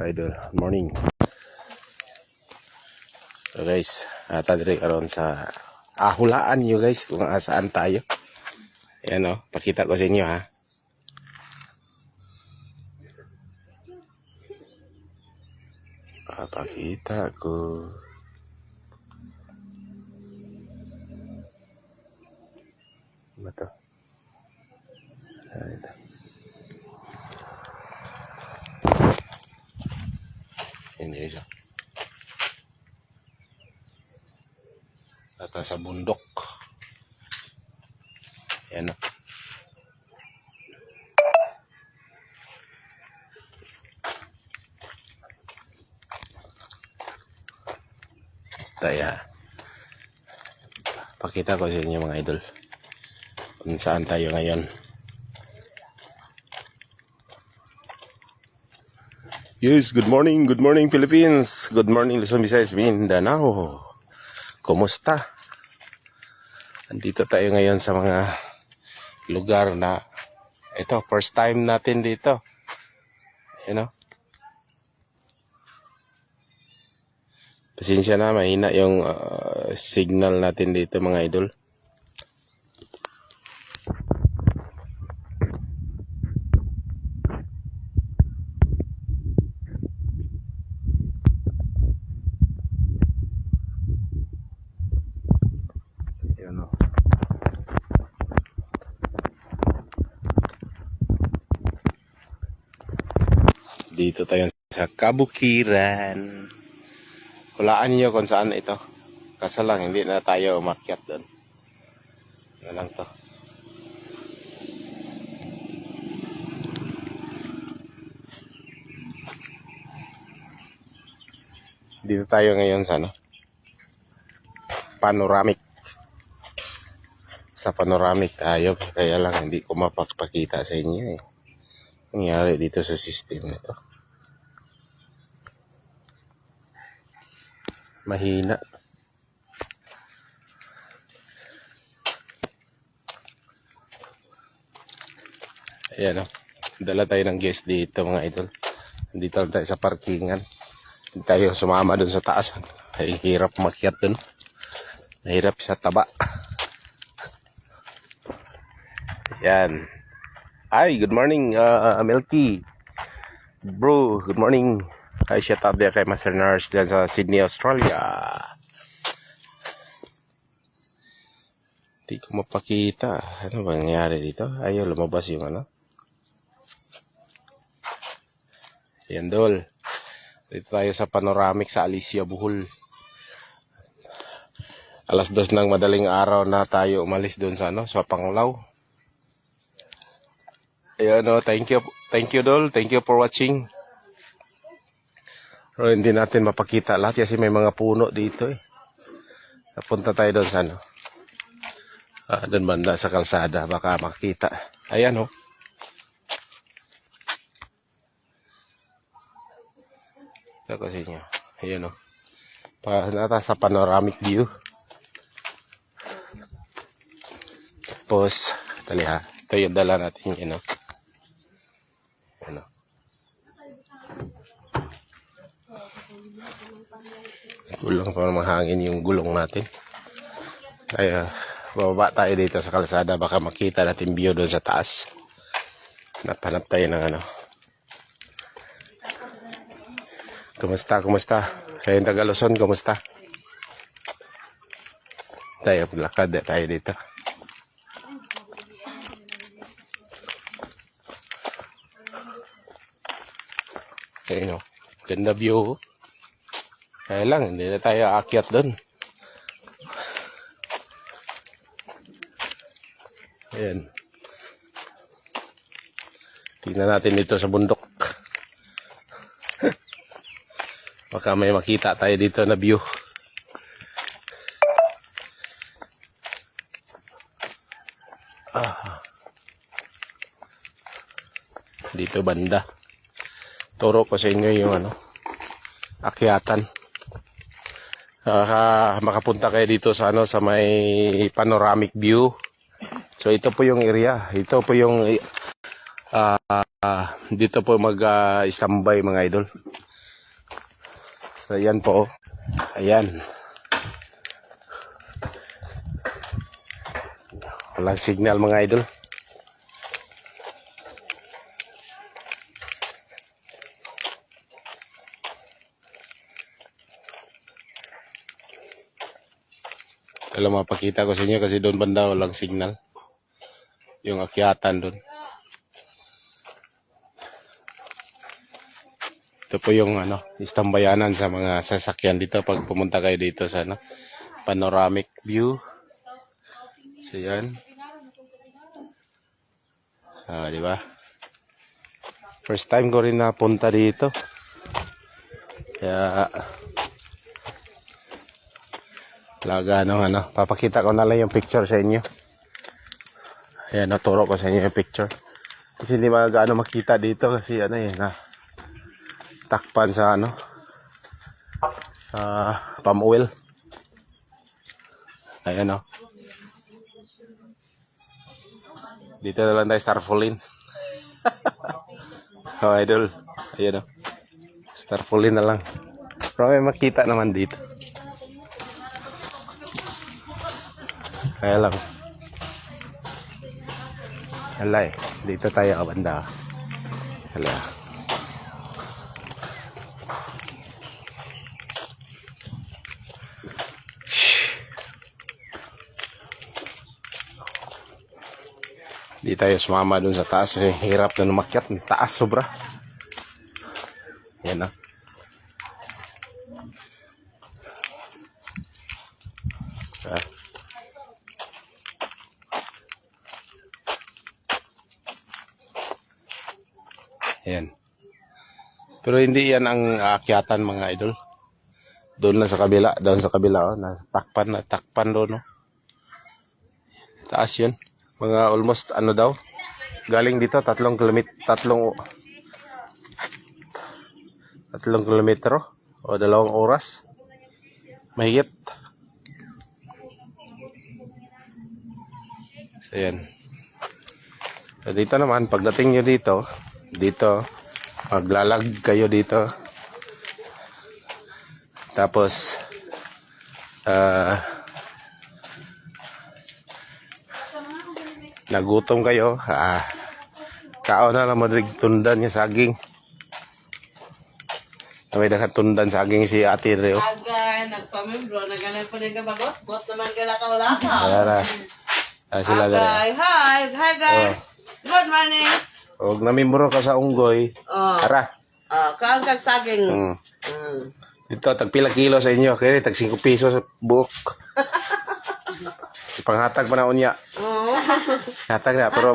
idol, morning. So guys, tadiri karon sa hulaan nyo guys kung saan tayo. Ayan o, pakita ko sa inyo ha. Papakita ko. Ano to? Ito. Hindi isa. Ata sa bundok. Ayan o. Kaya pakita ko sa inyo mga idol kung saan tayo ngayon. Yes, good morning Philippines, good morning Luzon, Visayas, Mindanao. Kumusta? Andito tayo ngayon sa mga lugar na ito, first time natin dito. You know? Pasensya na, mahina yung signal natin dito mga idol. Yan o. Dito tayo sa Kabukiran. Hulaan niyo kung saan ito. Kaso lang, hindi na tayo umakyat doon. Ano lang to. Dito tayo ngayon sa ano? Panoramic. Sa panoramic tayo. Kaya lang hindi ko mapapakita sa inyo eh. Nangyari dito sa system nito. Mahina. Ayan o. Dala tayo ng guest dito mga idol. Dito lang tayo sa parkingan. Hindi tayo sumama dun sa taas. Ay hirap makyat dun. Mahirap sa taba. Ayan. Hi, good morning Melky. Bro, good morning. Hi, shout out there kay Master Nurse dyan sa Sydney, Australia. Hindi ko mapakita. Ano ba nangyari dito? Ayaw lumabas yung ano. Ayan dol. Dito tayo sa panoramic sa Alicia, Bohol. Alas 2 ng madaling araw na tayo umalis doon sa ano, sa Panglao. Ayan o, thank you dol. Thank you for watching. Pero hindi natin mapakita lahat kasi may mga puno dito eh. Napunta tayo doon sa ano. Doon banda sa kalsada baka makita. Ayan oh. Ito ko sa inyo. Ayan oh. Nata sa panoramic view. Tapos, tali ha. Ito yung dala natin yun oh. Ayan oh. Kulang pa mahangin yung gulong natin. Kaya bababa tayo dito sa kalsada baka makita natin view doon sa taas. Hanap tayo ng ano. Kumusta? Kayong taga Luzon, kumusta? Tayo paglakad tayo dito. Ayun o, ganda view. Kaya lang, hindi na tayo aakyat doon. Ayan. Tingnan natin dito sa bundok. Baka may makita tayo dito na view. Dito banda. Turo ko sa inyo yung ano, akyatan. Makapunta kayo dito sa ano, sa may panoramic view. So ito po yung area. Ito po yung dito po mag-standby mga idol. So, ayan po. Ayan. Walang signal mga idol. Alam, mapakita ko sa inyo kasi doon banda walang signal. Yung akyatan doon. Ito po yung istambayanan sa mga sasakyan dito pag pumunta kayo dito sa panoramic view. So yan. Di ba? First time ko rin napunta dito. Kaya talaga papakita ko na lang yung picture sa inyo. Ayan, naturo ko sa inyo yung picture. Kasi hindi gaano makita dito kasi takpan sa sa palm oil. Ayan dito na lang tayo starfolin. Idol. Ayan starfolin na lang. Pero may makita naman dito. Kaya lang. Hala dito tayo banda. Hala. Di tayo sumama dun sa taas kasi hirap na umakyat. Taas sobra. Yan Ayan. Pero hindi yan ang aakyatan mga idol. Doon lang sa kabila. Doon sa kabila. Natakpan doon. Taas yun. Mga almost daw. Galing dito 3 kilometro o 2 oras. Mahigit. So yan. So dito naman pagdating nyo dito maglalag kayo dito. Tapos nagutom kayo, kaon na lang tundan niya saging. May tundan saging si Ate Reo. Agay, nagpamembro, naganan po din ka bagot. Bot naman ka kaulaka. Sila Agay, hi guys. Good morning. Og namembro ka sa Unggoy. Ara. Kaon kag saging. Dito tag pila kilo sa inyo, kaya tag 5 pesos buok. Panghatag pa na unya. Hatag na pero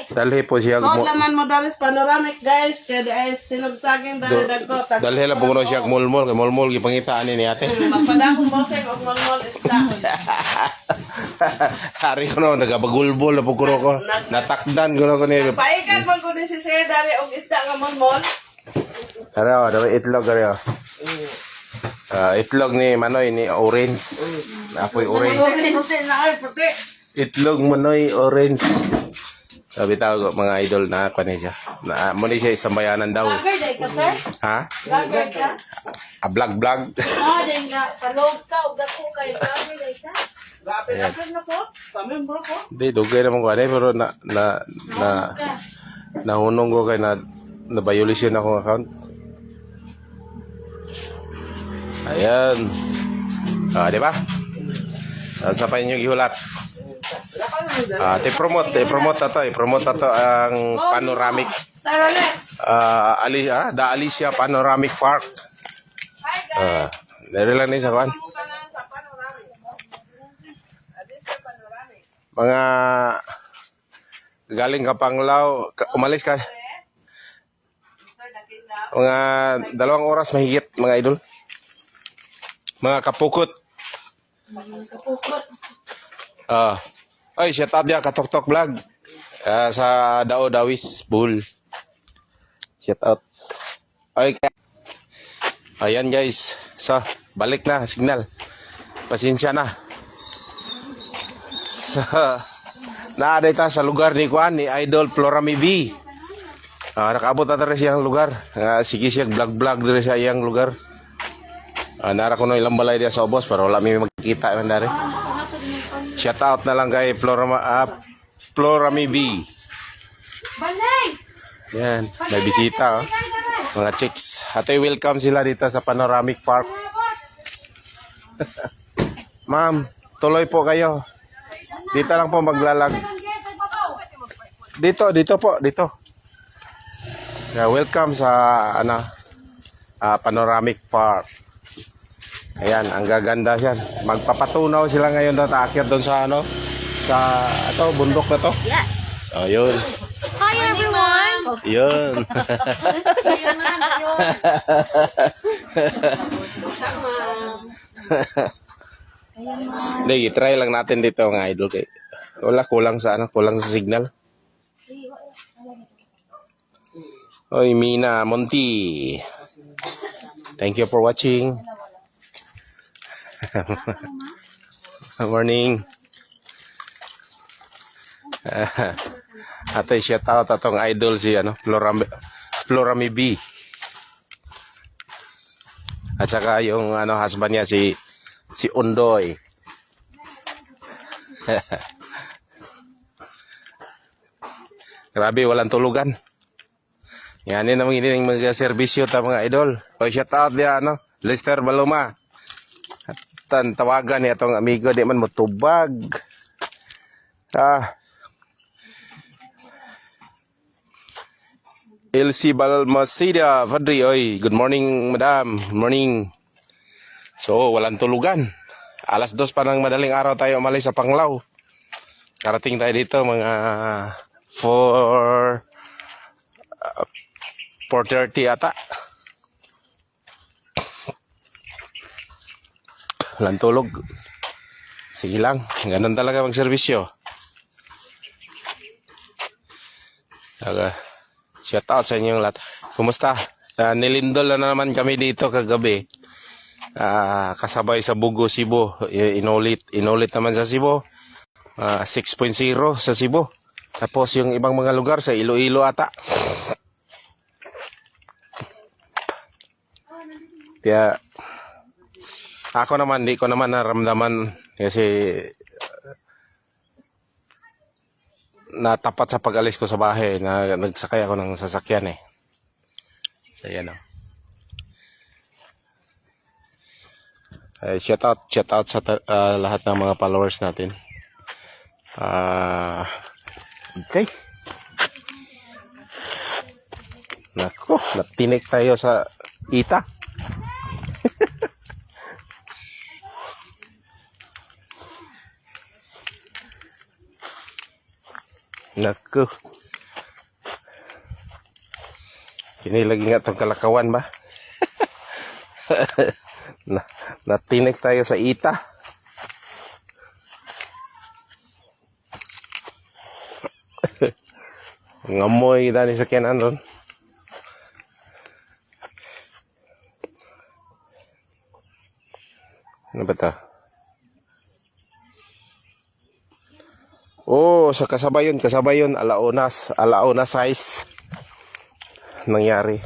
dalhi po siya Kod naman mo dalit panoramic guys, kaya di sinog saging dali dagko. Dalhi la puno siya mulmol, kay mulmol gipangitaan ni ate. Magpadakong bosek og mulmol isda. Hari ko no nagabagulbol na puguro ko. Natakdan ko ni. Paikat man ko ni si Sir dali og isda nga mulmol. Ara, daw itlog ara. Itlog ni Manoy ni orange. Apoy orange. Puti. Itlog Manoy orange. Sabi tao mga idol na siya. Muna siya istambayanan daw. Vlogger day ka, sir? Ha? Vlogger ka? Vlog. Day nga. Palog ka. Huwag ako kayo. Vlogger day ka? Lapit na po. Pamembro po. Hindi, dugay naman ko pero nahunong ko kay na-violation akong account. Ayan. Di ba? Saan sa pa inyo ihulat? I-promote na to ang panoramic. Tara, let's. The Alicia Panoramic Park. Dari lang sa kan. Mga galing ka Panglao, umalis ka. Mga 2 oras mahigit mga idol. Mga kapukot. Ay, shout out dia Katok-tok vlog. Sa Dao Dawis Bull. Shout out. Okay. Ayan guys. So, balik na signal. Pasensya na. So, naadita sa lugar ni Juan ni Idol Florami V. Nakaabot na rin siyang lugar. Sige siya vlog-vlog din sa iyang lugar. Nara ko no ilang balay dia sa ubos pero wala mi magkita man dari. Shout out na lang kay Florami B. Balay! Yan, may bisita oh. Mga chicks. Ate, welcome sila dito sa Panoramic Park. Ma'am, tuloy po kayo. Dito lang po maglalag. Dito po, dito. Yeah, welcome sa Panoramic Park. Ayan, ang gaganda yan. Magpapatunaw sila ngayon doon, aakyat doon sa sa bundok na to. Yes. Oh, yun. Hi everyone! Yun. Hindi, try lang natin dito mga idol. Wala, kulang sa signal. Oy, Mina, Monty. Thank you for watching. Good morning. Ate, shout out atong idol si Florami B. At saka yung husband niya si Undoy. Grabe, walang tulugan. Yan din naman yung mga serbisyo ta mga idol. O shout out dia Lester Baluma. Tawagan niya atong amigo di man motubag. LC Balmasida Fadri, oy, good morning madam, good morning. So, walang tulugan. 2:00 pa ng madaling araw tayo umalis sa Panglao. Karating tayo dito mga 4:30 ata. Walang tulog. Sige lang, ganun talaga magserbisyo. Shout out sa inyong lahat. Kumusta? Nilindol na naman kami dito kagabi. Kasabay sa Bugo, Cebu. Inulit naman sa Cebu. 6.0 sa Cebu. Tapos yung ibang mga lugar sa Iloilo ata. Kaya ako naman, di ko naman naramdaman kasi natapat sa pag-alis ko sa bahay na nagsakay ako ng sasakyan eh. So yan o. Shout out sa lahat ng mga followers natin. Okay. Nako, natinik tayo sa ita. Naku. Kinilagi nga itong kalakawan ba? Natinik tayo sa ita. Ngamoy dani sa kiyanan doon. Ano ba ito? Oh, sa kasabayon, alauna size nangyari.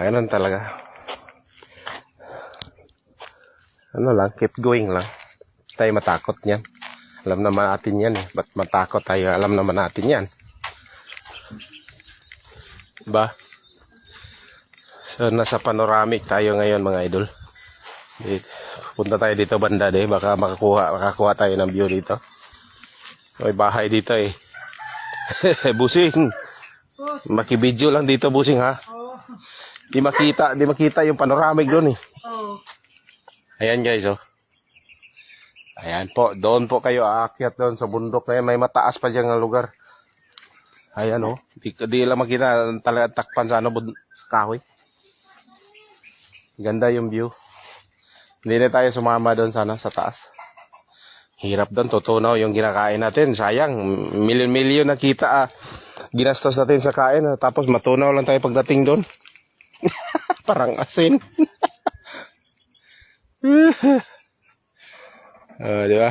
Ganun talaga. Ano lang, keep going lang. Tayo matakot niyan. Alam naman natin yan eh. Ba't matakot tayo? Alam naman natin yan. Ba? So, nasa panoramic tayo ngayon mga idol. Punta tayo dito banda baka makakuha tayo ng view dito. May bahay dito eh. Busing. Makibidyo lang dito busing ha. Di makita yung panoramic doon eh. Ayan guys oh. Ayan po, doon po kayo aakyat doon sa bundok na yan. May mataas pa dyan ng lugar. Ayan oh. Di lang makita talaga takpan sa kahoy. Ganda yung view. Hindi na tayo sumama doon sa taas. Hirap doon, tutunaw yung kinakain natin. Sayang, milyon-milyon na kita ginastos natin sa kain. Tapos matunaw lang tayo pagdating doon. Parang asin. Di ba?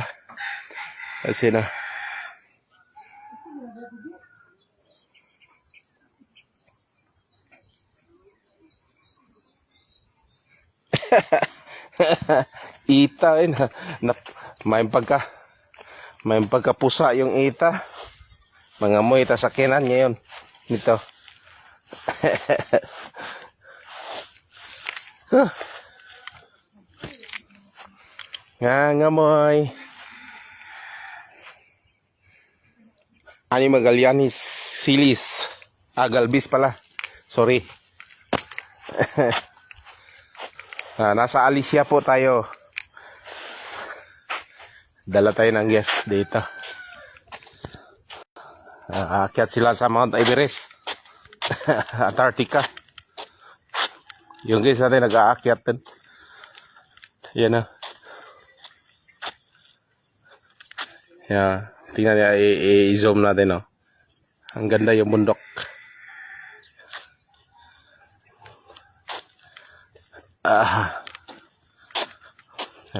Asin na. Ita eh na may pagkapusa yung ita. Mga moy ta sakinan ngayon nito. Nga moy. Ani Magallanes Silis. Galbis pala. Sorry. Nasa Alicia po tayo. Dala tayo ng guest dito. Aakyat sila sa Mount Everest. Antarctica. Yung guys natin nag-aakyat din. Yan na. Yeah. Tingnan niya, i-zoom natin, oh. Ang ganda yung bundok.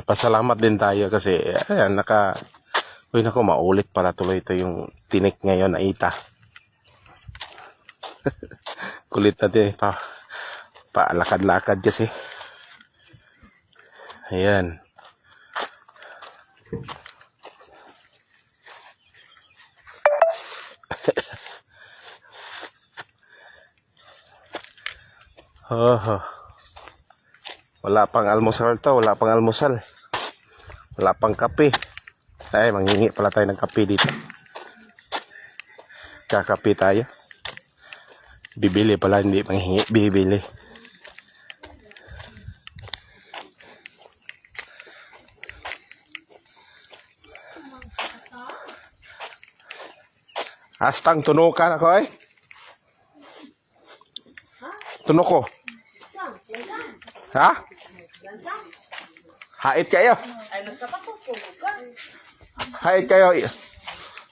Pasalamat din tayo kasi ayan, uy nako, maulit para tuloy ito yung tinik ngayon na ita. Kulit natin lakad-lakad kasi. Ayan. Wala pang almusal to, wala pang almusal. Wala pang kape. Ay, manghingi pala tayo ng kape dito. Kakape tayo. Bibili pala, hindi manghingi, bibili. Hastang tunukan ako eh. Tunok ko. Ha? Hait kayo. Hait kayo.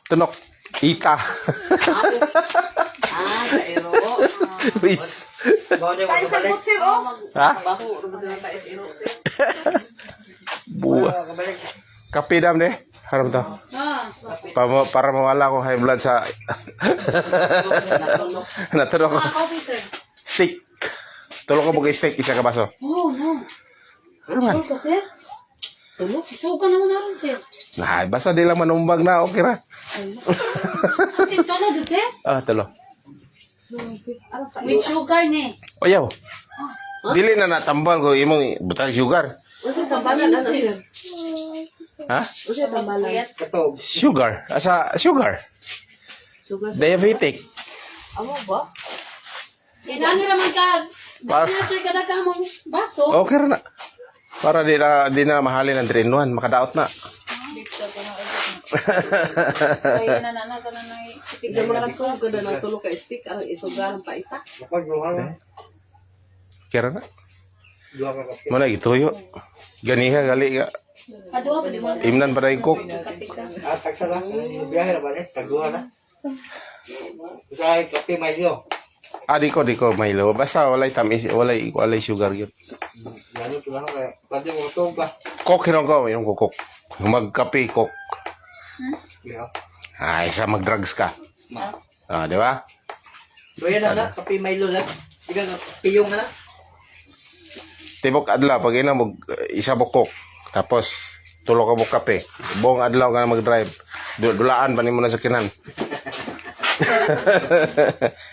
Tunok. Ita. Sa iro. Wis. Tayo sa kutsiro. Ha? Baho, rubutin tayo sa iro. Buwa. Kape dam deh. Haram to. Para mawala ko high blood sa natulog ko. Coffee, sir. Steak. Tulog ko bugay steak isa ka baso. Oh, no. Ano man? Tulog ka, sir? Tulog? Isuka naman na rin, sir. Nah, basta di lang manumbag na okay ra. Kasi tulog dyan, sir? Tulo. With sugar, ne. Oyaw. Dili na natambal ko imong butang sugar. Kasi tambalan na sir. Ha? Kasi tambalan. Sugar. Asa sugar? Diabetic. Amo ba? Inani naman ka. Par- Dahil na, sir, kada ka mong baso. Okay ra na. Para di na mahalin ang 3-in-1, makadaot na. Kaya na ka na nang Tignan mo na lang kung ganda ng tulog ka stick. Ang isugar ang paita. Kira na. Mana gituyo. Ganiha gali ka. Kadua pa di mo. Imnan pa dahil cook. Kape ka. Taksa lang. Biyahe na ba niya? Tagduha na. Kasi kape may nyo. Di ko Milo. Basta walay tamis, walay sugar yun. Lalo ito lang kaya. Pwede mo ito ba? Cook hinong ko, yung kukok. Magkape, cook. Isa mag-drugs ka. Di ba? Doya na na. Kape may lo lang. Ika piyong na na. Tibok adlaw, pag ina mo, isa mo cook. Tapos, tulo ka mo kape. Buong adlaw ka na mag-drive. Dulaan pa ni mo na sa kinan.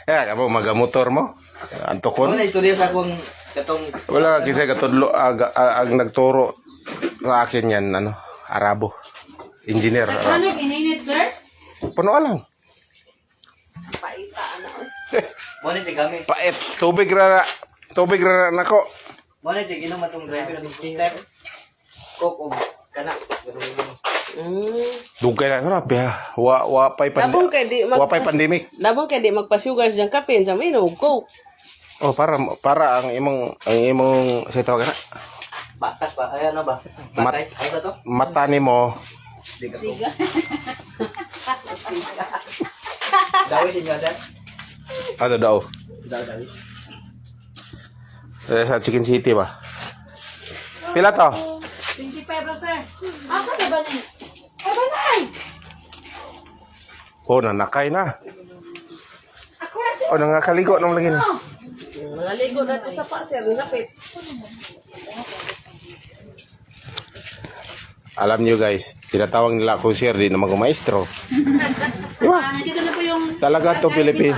Kamu magamotor mo? Antokon? Ano na istorya sa akong katong... Wala kasi katudlo ang nagturo sa akin yan, Arabo. Engineer. Ano, ininit, sir? Puno lang. Muna iti gamit. Pait. Tubig ra nako. Muna iti ginom atong driver atong sister. Coke o kanak. Dugay na sarap ya. Wapay pandemic. Labong kay di magpa-sugar siyang kape sa minog coke. Oh, para ang imong sa tawag na. Batas ba? Ay ano ba? Batay? Ay ba to? Mata nimo. Siga. Dawi si nyo dad? Ano daw? Dawi. Sa Chicken City ba? Pila to? 25 bro, sir. Asa ka ba ni? Ay, ba na? Oh, nanakay na. Ako na, sir. Oh, nangakaligo nang lagi na. Mga ligo natin sa pa sir, napit. Alam nyo guys, tinatawag nila akong sir, di naman akong maestro. Nandito na po yung... Talaga to Pilipino.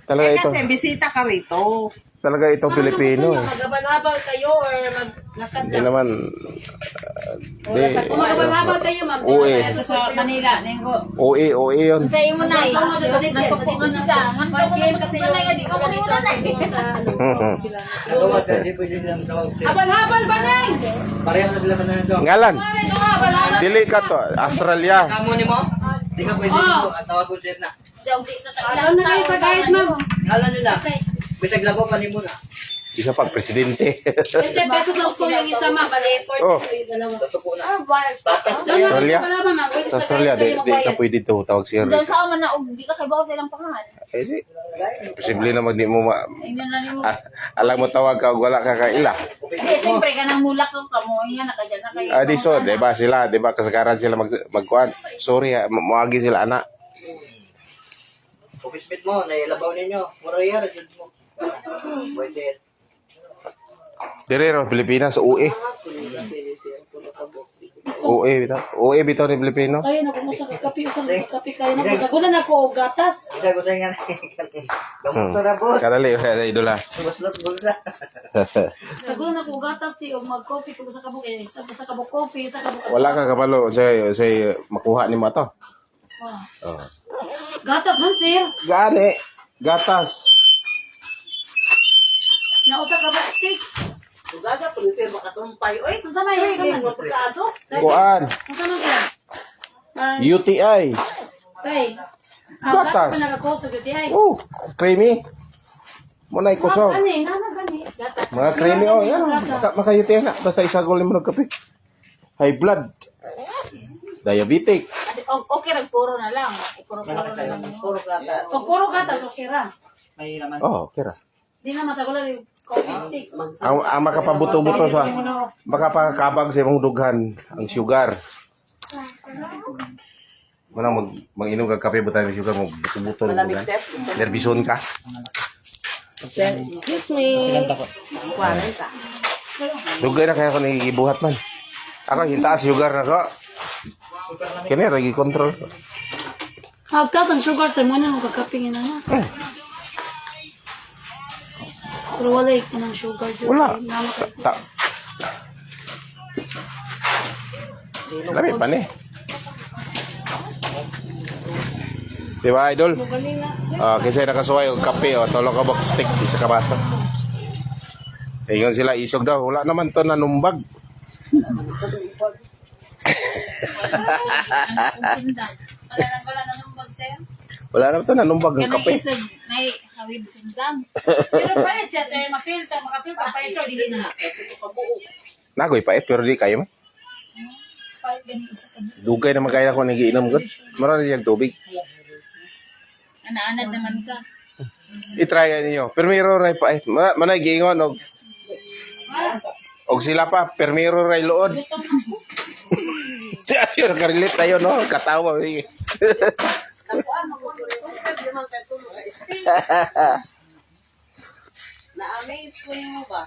Talaga ito. Kasi bisita ka rito. Talaga ito Pilipino. Magabal-habal kayo or maglakad Hindi naman. Di, Kung magabal-habal kayo, ma'am. Uwi. Sa Manila. OA yun. Sa imo na eh. Nasuko man sila. Hantong kasi yung... Di ko muna na Tawag, hindi pwede nilang tawag. Habal-habal ba na eh? Parehas na sila ka na nito. Ngalan. Habal-habal. Dili ka to. Australia. Kamu ni mo? Hindi ka pwede dito. Tawag ko sir na. Alam na kayo sa guide, ma'am. Alam nyo na. Bisag labo pa ni mo na. Isa pag presidente. 20 pesos lang po yung isa, ma'am. Bali, 40 Oh. po yung dalawa. Tasuko na. Tatas na yan. Australia? Wala ba, ma'am? Pwede Sa Australia, di ka pwede to. Tawag sir. Diyan sa aman na, di ka kay bawal silang pangalan. Eh di. Posible na di mo Ayun na rin mo. alam mo tawag ka, wala ka kaila. Hindi, siyempre ka nang mulak yung kamoy nga, nakadyan na kayo. Di so, diba sila, diba kasagaran sila magkuhan. Sorry ha, muagi sila anak. Office mate mo, nailabaw ninyo. Mura yan, jud mo. Pwede. Direro, Pilipinas, UE. UE, bitaw. UE, bitaw ni Pilipino. Kayo na kung sa kape, usang kape kayo na. Sagulan ako, gatas. Isa ko sa nga. Gamot to na, boss. Kadali, sa idola. Buslot bulsa. Sagulan ako, gatas, ti, o mag-coffee kung sa kabuk, eh. Sa kabuk coffee, sa kabuk. Wala ka kapalo, say makuha ni mo to. Oh. Gatas man, sir. Gani, gatas. Nausa kabuk steak. Ugaga, pulisir makasumpay. Uy, Ang sama yun, hindi sama. mo pagkaado. Kuan, Ang sama, sir. UTI. Tay. Gatas. Pa nakakusog yun, ay. Oh, creamy. Muna ikusog. Gani, nana, gani. Gatas. Mga creamy, oh, yan. Maka-UTI na. Basta isagol mo ng kape. High blood. Diabetic. Okay, puro na lang. Puro na lang. Puro gata. Kung puro gatas, okay ra. May naman. Oh, okay ra. Di na masagulan yung coffee stick. Ang makapabuto-buto sa makapakabag sa imong dughan ang sugar. Manang mag-inom kag kape butang sugar mo buto-buto ng dughan. Nervison ka. Excuse me. 40. Dugay na kaya ko nagigibuhat man. Ako hintaas sugar na ko. Kini ra gi-control. Hagkas ang sugar sa mo na magkakapingin na na. Pero wala ka ng sugar dyan. Wala. Nama ka. Lami pa ni. Diba, idol? Kasi nakasuway og kape o tolo ka box stick isa ka baso. Ingon sila isog daw, wala naman to nanumbag. Wala na nung mag-sir. Wala naman to nanumbag ng kape. May hawid sundang. Pero pa rin siya, sir. Makapilter pa rin siya. Dili na. Nagoy pa pero di kayo man. Pahit ganito sa kanya. Dugay naman kaya ko nagiinom gud. Marami siyang tubig. Anaanad naman ka. I-try ninyo. Permiro ray pa manay giingon og sila pa permiro ray luod. Ayun, nakarelate tayo, no? Katawa. Na-amaze ko mo ba?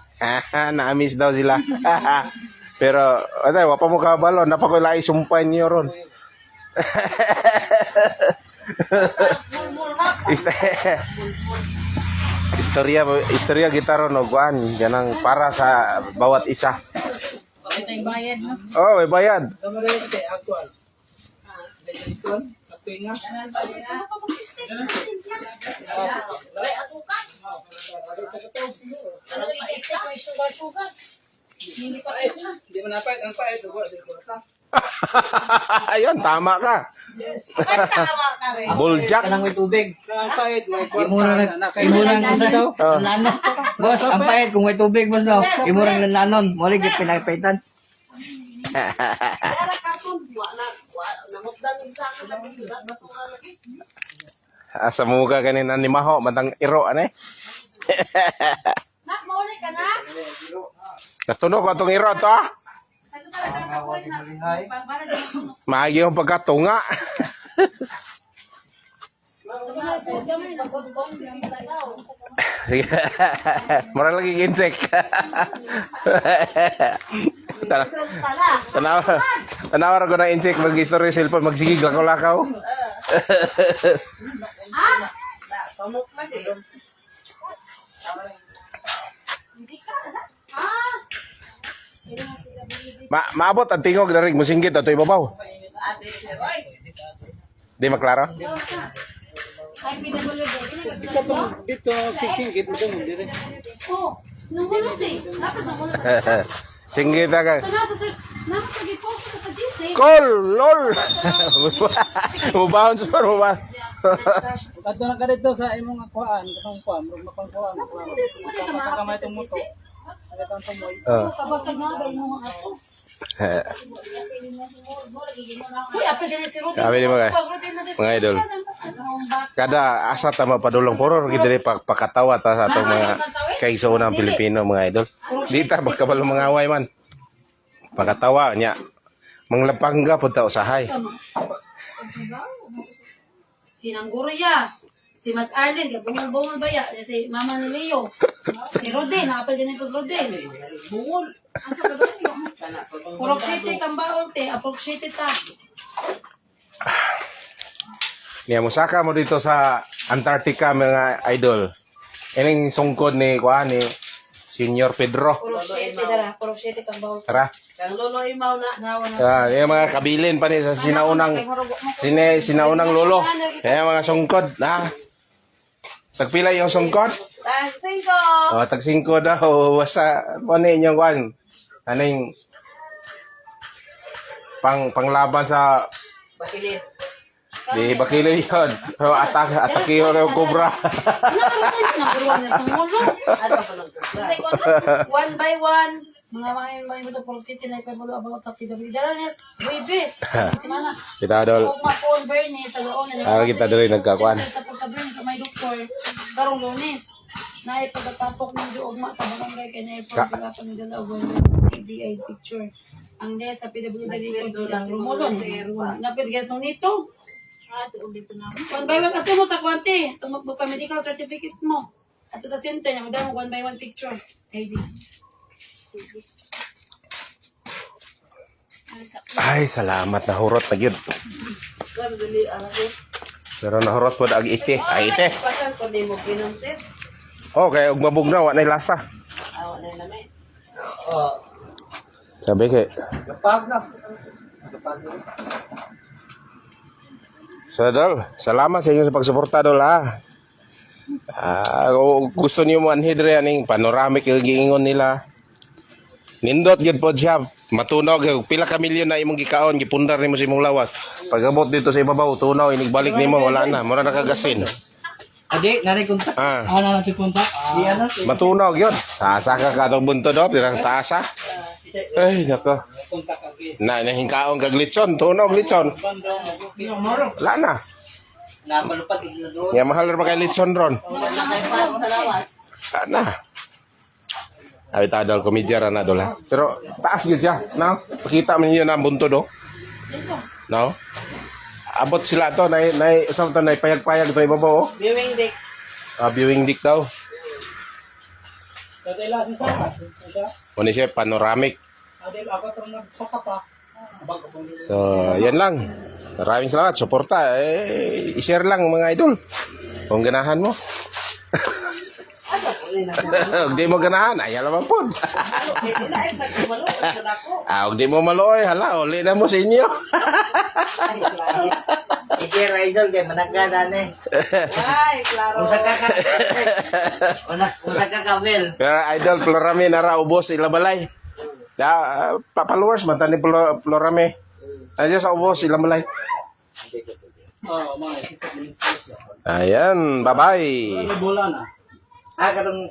Na-amaze daw sila. Pero, ano, wapa mo kabalo. Napakulay sumpay niyo ron. Istorya gitaro no guan. Yan ang para sa bawat isa. Bakit tayo bayad, no? Oh, may bayad. Sa mga rin actual. Ito, ito nga. Ano yung i-stick ko yung sugar? Hindi pa ito na. Hindi mo napait. Ang pait. Ayun, tama ka. Buljak. Kanang may tubig. Ang pait. Imurang ko sa daw. Nanon. Boss, ang pait. Kung may tubig, boss daw. Imurang nanon. Muli, pinagpaitan. Kaya karton, namugdan sa akin lagi. Batungan lagi. Asa mo ka kanina ni Maho, matang iro, ane? Nak, mauli ka na? Natunog ko itong iro to, ah. Sabi talaga nakapuli na. Para dyan ako. Maagi yung pagkatunga. Sige. Mura lagi insect. Tanaw. Tanawar ko ng insect, mag-history cellphone, magsigig lakaw-lakaw. Pamuk lagi. Hindi ka. Maabot ang tingog na rin, musinggit ato ibabaw. Ate sir, oy. Di maklaro? Ay, PWD. Ini ka sila. Dito, sisingkit mo doon. Dito. Oh, nungulot eh. Tapos nungulot. Singgit agad. Nasa sir. Nasa pag-post ka sa GC. Call! LOL! Mubahon sa mubahon. Kadto na ka dito sa imong akuan, katong kuan, murag makuan. Hindi ka maapit sa GC. Kabasag na ba yung mga ato? Uy, apil din si Rudy. Sabi ni mga idol. Kada asa ta mapadulong puro kita di pakatawa ta sa atong mga kaigsoonang Pilipino mga idol. Di ta magkabalo mga away man. Pakatawa nya. Manglapangga pud ta usahay. Sinangguro ya. Si Mas Arlen, bungol-bungol ba ya? Si Mama ni Leo. Si Rodin, apil din po Rodin. Bungol. Purok City kang baon te, Apurok City ta. Niya musaka mo dito sa Antarctica mga idol. Ining sungkod ni kuan ni Senior Pedro. Purok City dara, Purok City kang baon. Tara. Kang lolo imaw na. Ngawa na. Yung mga kabilin pa ni sa sinaunang lolo. Kaya mga sungkod. Tagpila yung sungkod? Tag 5. Tag 5 daw. Basta ano inyong kuan. Aning panglaban sa Bakilin. di bakilo yun. Atake yung cobra. Nakuruan na itong mulo. Ano pa lang? Kasi kung ano, one by one, mga mga ito Purok City na ipabulo about sa PW. Dala niya, Webes. Simana. Kita idol. Huwag mapon, Bernie, sa doon. Para kita dali nagkakuan. Sa pagka-Bernie, sa may doktor, karong Lunes. Na ipagkatapok ng duogma sa barangay kaya na ipagkatapok ng dalawa ng PDI picture. Ang de sa PW dali ko lang rumulon. Napit guys nung nito. Dito na. One by one ato mo sa kwante. Tumakbo pa medical certificate mo. Ato sa center na mo one by one picture. ID. Ay, salamat na hurot na yun. Kang dili ano ko. Pero nahurot po ag ite. Ay, ite. Pasan ko di mo ginom sir. Okay, ug mabug na, wala lasa. Awa na namin. Sabi kay, Kapag na. so Dol, salamat sa inyo sa pagsuporta Dol ha. Kung gusto niyo mo anhidre aning panoramic yung giingon nila. Nindot gyud po siya. Matunog pila ka milyon na imong gikaon gipundar nimo sa imong lawas. Pagabot dito sa ibabaw tunaw inigbalik nimo wala na, mura nakagasin. Adi, nari kontak. Ah, natin kontak? Di ano? matunog yun. Tasa ka katong bunto do, pirang tasa. Ay, nako. Kontak agi. Nahingkaon kag litson, tunog litson. Wala na. Napalupad na doon. Nga mahal ra kay litson ron. Wala na kay pan sa lawas. Wala na. Ay tadal komedya ra na dol ha. Pero taas gyud siya, no? Pakita man niyo na ang bunto do. No? Abot sila to na usam to na payag-payag to ibabaw. Viewing deck. Viewing deck daw. Tatay si Saka. Muna siya panoramic. Adi, ako itong nagsaka pa. So, yan lang. Maraming salamat. Suporta. I-share lang mga idol. Kung ganahan mo. Kung di mo ganahan, ayaw naman po. Hindi na ay nagkumalo sa ako. Kung di mo maluoy, hala, uli na mo sa inyo. Ike idol kay managada ni. Ay, klaro. Usa ka kabel. Pero idol, Florame nara ubos ilabalay. Followers man tani Florame. Aja sa ubos ilabalay. Oh, mga Ayan, bye-bye. bola na. Kadong